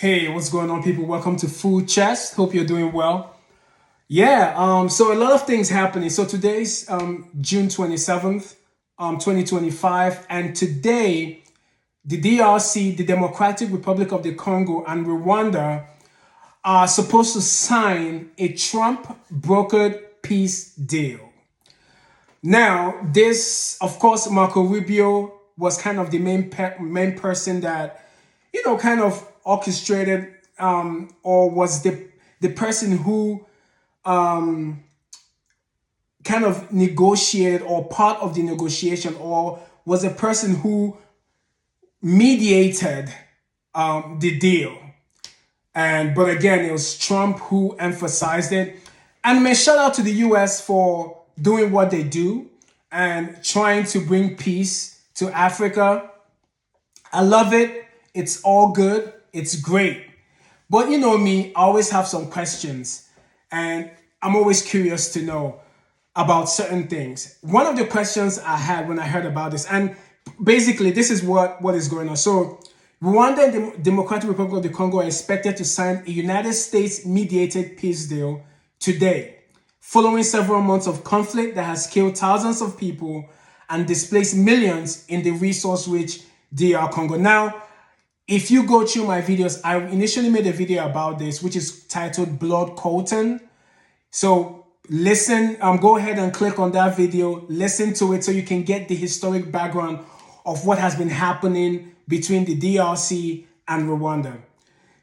Hey, what's going on, people? Welcome to Food Chest. Hope you're doing well. So a lot of things happening. So today's June 27th, 2025, and today the DRC, the Democratic Republic of the Congo, and Rwanda are supposed to sign a Trump-brokered peace deal. Now, this, of course, Marco Rubio was kind of the main person that, kind of orchestrated or was the person who kind of negotiated or part of the negotiation, or was a person who mediated the deal. But again, it was Trump who emphasized it. And shout out to the US for doing what they do and trying to bring peace to Africa. I love it. It's all good. It's great. But you know me, I always have some questions and I'm always curious to know about certain things. One of the questions I had when I heard about this, and basically this is what is going on. So Rwanda and the Democratic Republic of the Congo are expected to sign a United States mediated peace deal today, following several months of conflict that has killed thousands of people and displaced millions in the resource-rich DR Congo. Now, if you go through my videos, I initially made a video about this, which is titled Blood Colton. So listen, go ahead and click on that video, listen to it so you can get the historic background of what has been happening between the DRC and Rwanda.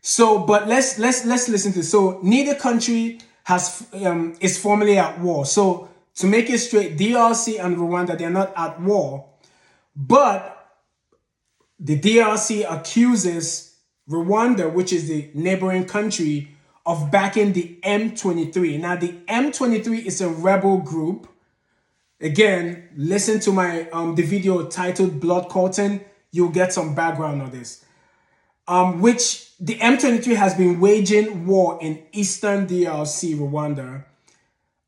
So, but let's listen to this. So neither country is formally at war. So to make it straight, DRC and Rwanda, they're not at war, but the DRC accuses Rwanda, which is the neighboring country, of backing the M23. Now, the M23 is a rebel group. Again, listen to my the video titled Blood Colton. You'll get some background on this. Which the M23 has been waging war in Eastern DRC, Rwanda.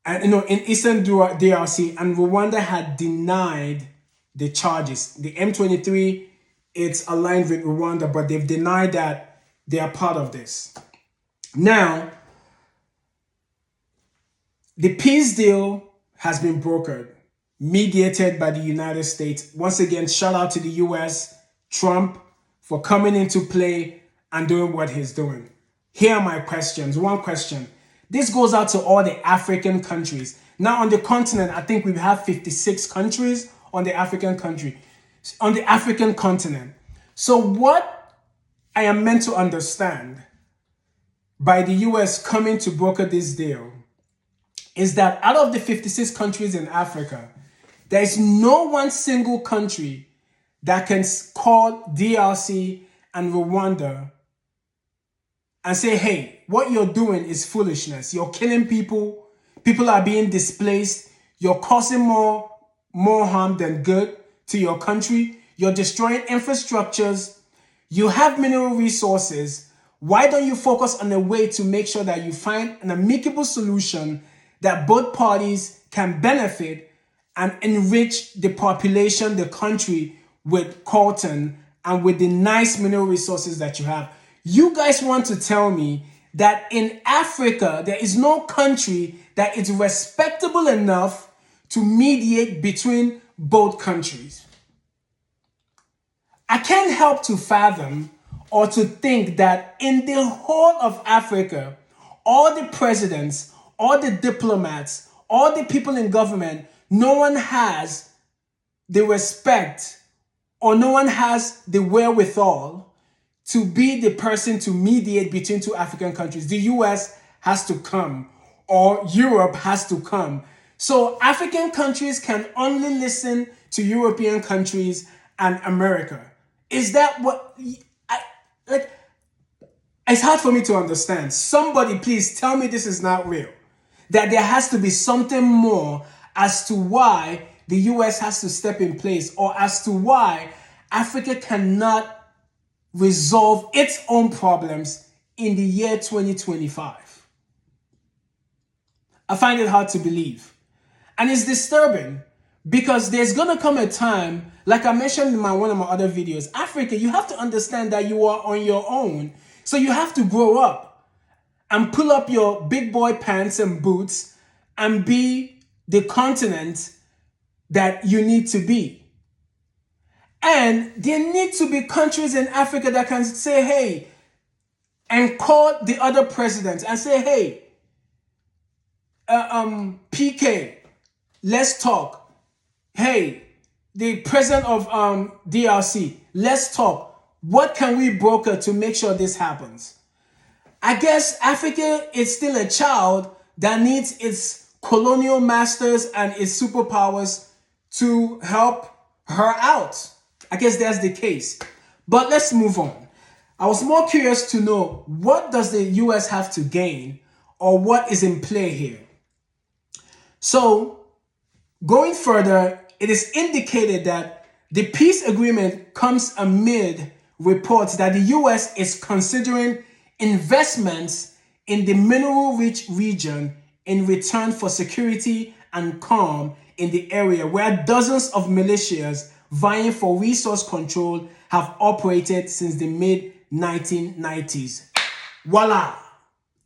And, in Eastern DRC, and Rwanda had denied the charges. The M23, it's aligned with Rwanda, but they've denied that they are part of this. Now, the peace deal has been brokered, mediated by the United States. Once again, shout out to the US, Trump, for coming into play and doing what he's doing. Here are my questions. One question. This goes out to all the African countries. Now, on the continent, I think we have 56 countries on the African continent. So what I am meant to understand by the US coming to broker this deal is that out of the 56 countries in Africa, there is no one single country that can call DRC and Rwanda and say, hey, what you're doing is foolishness. You're killing people. People are being displaced. You're causing more harm than good to your country. You're destroying infrastructures. You have mineral resources. Why don't you focus on a way to make sure that you find an amicable solution that both parties can benefit and enrich the population, the country, with coltan and with the nice mineral resources that you have? You guys want to tell me that in Africa, there is no country that is respectable enough to mediate between both countries. I can't help to fathom or to think that in the whole of Africa, all the presidents, all the diplomats, all the people in government, no one has the respect or no one has the wherewithal to be the person to mediate between two African countries. The US has to come, or Europe has to come. So African countries can only listen to European countries and America. Is that what... It's hard for me to understand. Somebody please tell me this is not real. That there has to be something more as to why the US has to step in place, or as to why Africa cannot resolve its own problems in the year 2025. I find it hard to believe. And it's disturbing because there's going to come a time, like I mentioned in one of my other videos, Africa, you have to understand that you are on your own. So you have to grow up and pull up your big boy pants and boots and be the continent that you need to be. And there need to be countries in Africa that can say, hey, and call the other presidents and say, hey, PK, let's talk. Hey, the president of DRC, let's talk. What can we broker to make sure this happens? I guess Africa is still a child that needs its colonial masters and its superpowers to help her out. I guess that's the case. But let's move on. I was more curious to know, what does the US have to gain, or what is in play here? So, going further, it is indicated that the peace agreement comes amid reports that the US is considering investments in the mineral-rich region in return for security and calm in the area where dozens of militias vying for resource control have operated since the mid-1990s. Voila!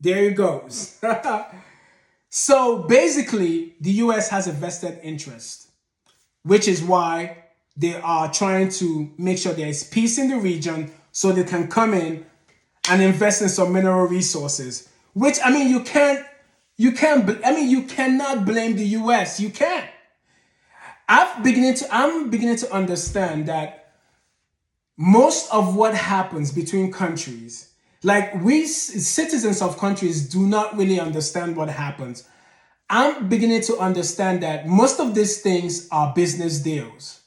There it goes. So basically, the US has a vested interest, which is why they are trying to make sure there is peace in the region so they can come in and invest in some mineral resources. Which, I mean, you cannot blame the US. You can't. I'm beginning to understand that most of what happens between countries, like we citizens of countries do not really understand what happens. I'm beginning to understand that most of these things are business deals.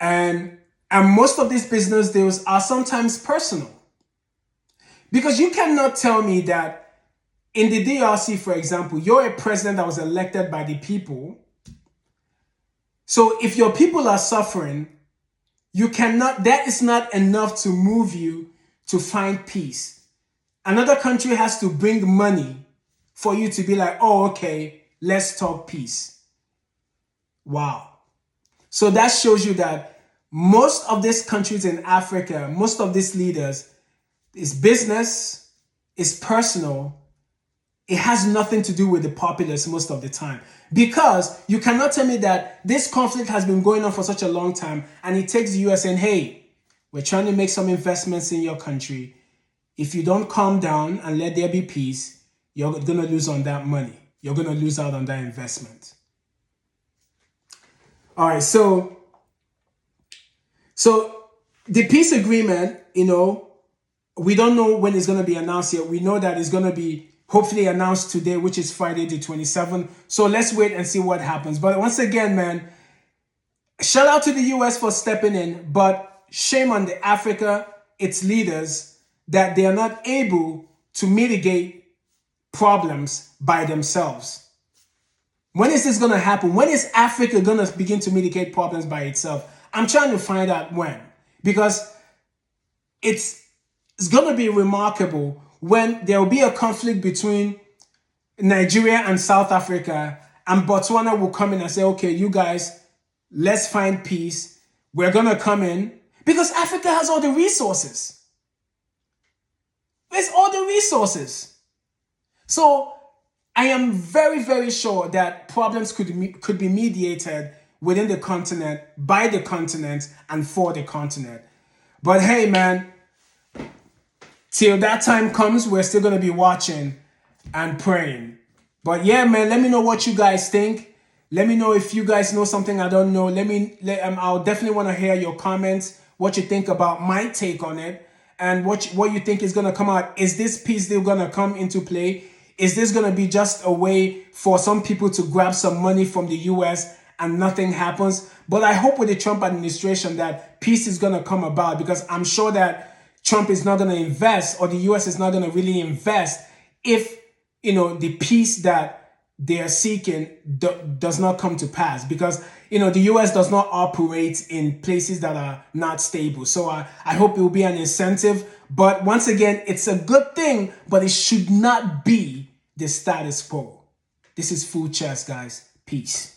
And most of these business deals are sometimes personal. Because you cannot tell me that in the DRC, for example, you're a president that was elected by the people. So if your people are suffering, that is not enough to move you to find peace. Another country has to bring money for you to be like, oh, okay, let's talk peace. Wow. So that shows you that most of these countries in Africa, most of these leaders, is business, is personal. It has nothing to do with the populace most of the time. Because you cannot tell me that this conflict has been going on for such a long time and it takes the US saying, hey, we're trying to make some investments in your country. If you don't calm down and let there be peace, you're going to lose on that money. You're going to lose out on that investment. All right, so the peace agreement, we don't know when it's going to be announced yet. We know that it's going to be hopefully announced today, which is Friday the 27th. So let's wait and see what happens. But once again, man, shout out to the US for stepping in, but shame on the Africa, its leaders, that they are not able to mitigate problems by themselves. When is this going to happen? When is Africa going to begin to mitigate problems by itself? I'm trying to find out when, because it's going to be remarkable when there will be a conflict between Nigeria and South Africa, and Botswana will come in and say, okay, you guys, let's find peace. We're going to come in because Africa has all the resources. There's all the resources. So I am very, very sure that problems could be mediated within the continent, by the continent, and for the continent. But hey, man, till that time comes, we're still going to be watching and praying. But yeah, man, let me know what you guys think. Let me know if you guys know something I don't know. I'll definitely want to hear your comments, what you think about my take on it, and what you think is going to come out. Is this peace deal going to come into play? Is this going to be just a way for some people to grab some money from the US and nothing happens? But I hope with the Trump administration that peace is going to come about, because I'm sure that Trump is not going to invest, or the US is not going to really invest, if, the peace that they are seeking does not come to pass. Because, the US does not operate in places that are not stable. So I hope it will be an incentive. But once again, it's a good thing, but it should not be the status quo. This is Full Chess, guys. Peace.